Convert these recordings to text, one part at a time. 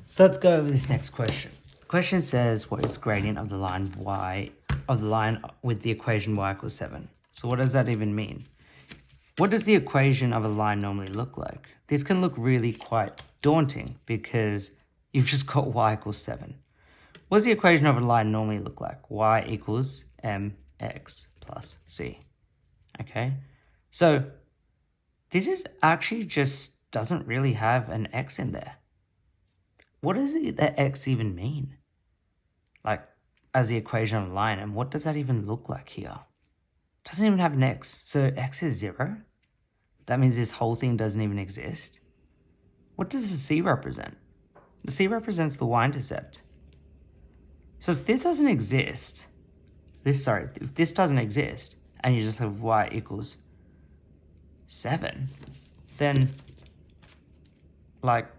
So let's go over this next question. Question says, what is the gradient of the line with the equation y equals 7? So what does that even mean? What does the equation of a line normally look like? This can look really quite daunting because you've just got y equals 7. What does the equation of a line normally look like? Y equals mx plus c. Okay, so this is actually just doesn't really have an x in there. What does the x even mean? Like, as the equation of a line, and what does that even look like here? It doesn't even have an x, so x is 0? That means this whole thing doesn't even exist? What does the c represent? The c represents the y-intercept. So if this doesn't exist, if this doesn't exist, and you just have y equals 7, then, like,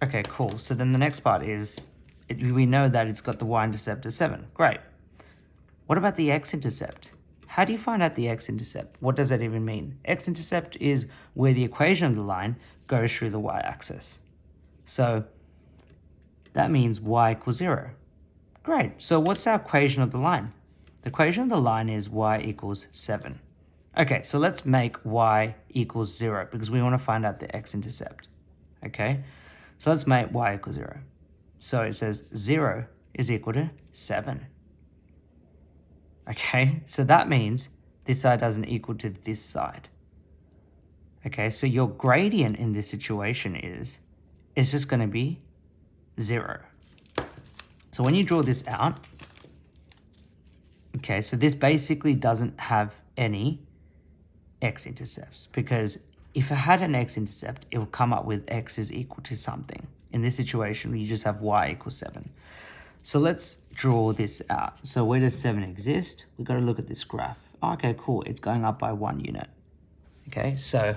okay, cool. So then the next part is, we know that it's got the y-intercept as 7. Great. What about the x-intercept? How do you find out the x-intercept? What does that even mean? X-intercept is where the equation of the line goes through the y-axis. So that means y equals 0. Great. So what's our equation of the line? The equation of the line is y equals 7. Okay, so let's make y equals 0 because we want to find out the x-intercept. Okay, so let's make y equals 0. So it says 0 is equal to 7. Okay, so that means this side doesn't equal to this side. Okay, so your gradient in this situation is just going to be 0. So when you draw this out, okay, so this basically doesn't have any x-intercepts, because if it had an x-intercept, it will come up with x is equal to something. In this situation, you just have y equals 7. So let's draw this out. So where does 7 exist? We've got to look at this graph. Oh, okay, cool. It's going up by 1 unit. Okay, so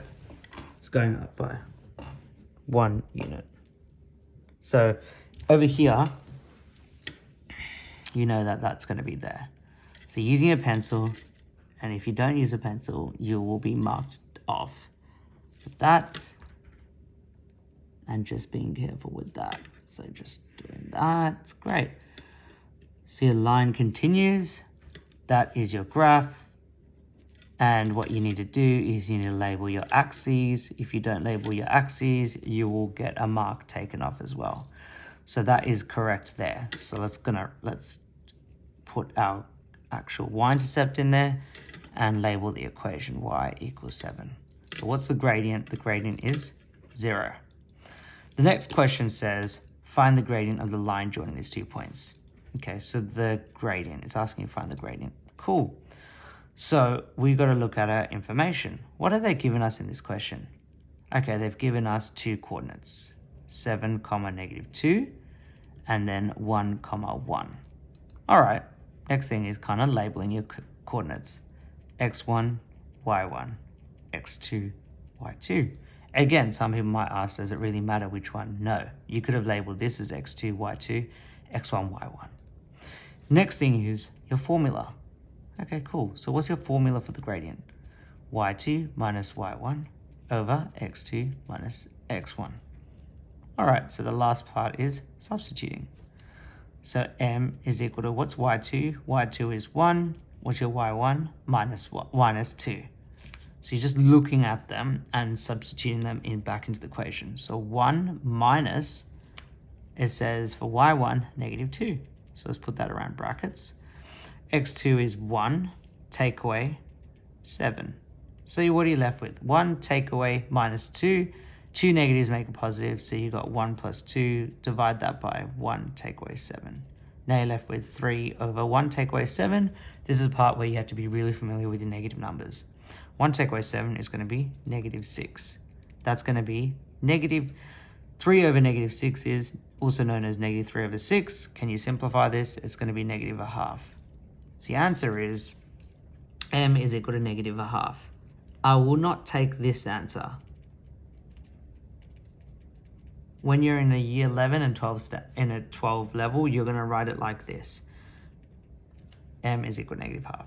it's going up by 1 unit. So over here, you know that that's going to be there. So using a pencil, and if you don't use a pencil, you will be marked off with that. And just being careful with that. So just doing that, it's great. So your line continues, that is your graph. And what you need to do is you need to label your axes. If you don't label your axes, you will get a mark taken off as well. So that is correct there. So let's put our actual y-intercept in there and label the equation y equals 7. So what's the gradient? The gradient is 0. The next question says, find the gradient of the line joining these 2 points. Okay, so the gradient, it's asking you to find the gradient. Cool. So we've got to look at our information. What have they given us in this question? Okay, they've given us 2 coordinates, 7, -2, and then 1, 1. All right, next thing is kind of labeling your coordinates. x1, y1, x2, y2. Again, some people might ask, does it really matter which one? No, you could have labeled this as x2, y2, x1, y1. Next thing is your formula. Okay, cool. So what's your formula for the gradient? y2 minus y1 over x2 minus x1. All right, so the last part is substituting. So m is equal to, what's y2? y2 is 1. What's your y1? Minus 2. So you're just looking at them and substituting them back into the equation. So 1 minus, it says for y1, -2. So let's put that around brackets. x2 is 1, take away 7. So what are you left with? 1 take away -2. 2 negatives make a positive, so you got 1 plus 2. Divide that by 1 take away 7. Now you're left with 3 over 1 take away 7. This is the part where you have to be really familiar with your negative numbers. 1 take away 7 is going to be -6. That's going to be -3 over -6 is also known as -3 over 6. Can you simplify this? It's going to be -1/2. So the answer is m is equal to -1/2. I will not take this answer. When you're in a year 11 and 12 level, you're going to write it like this. M is equal to -1/2.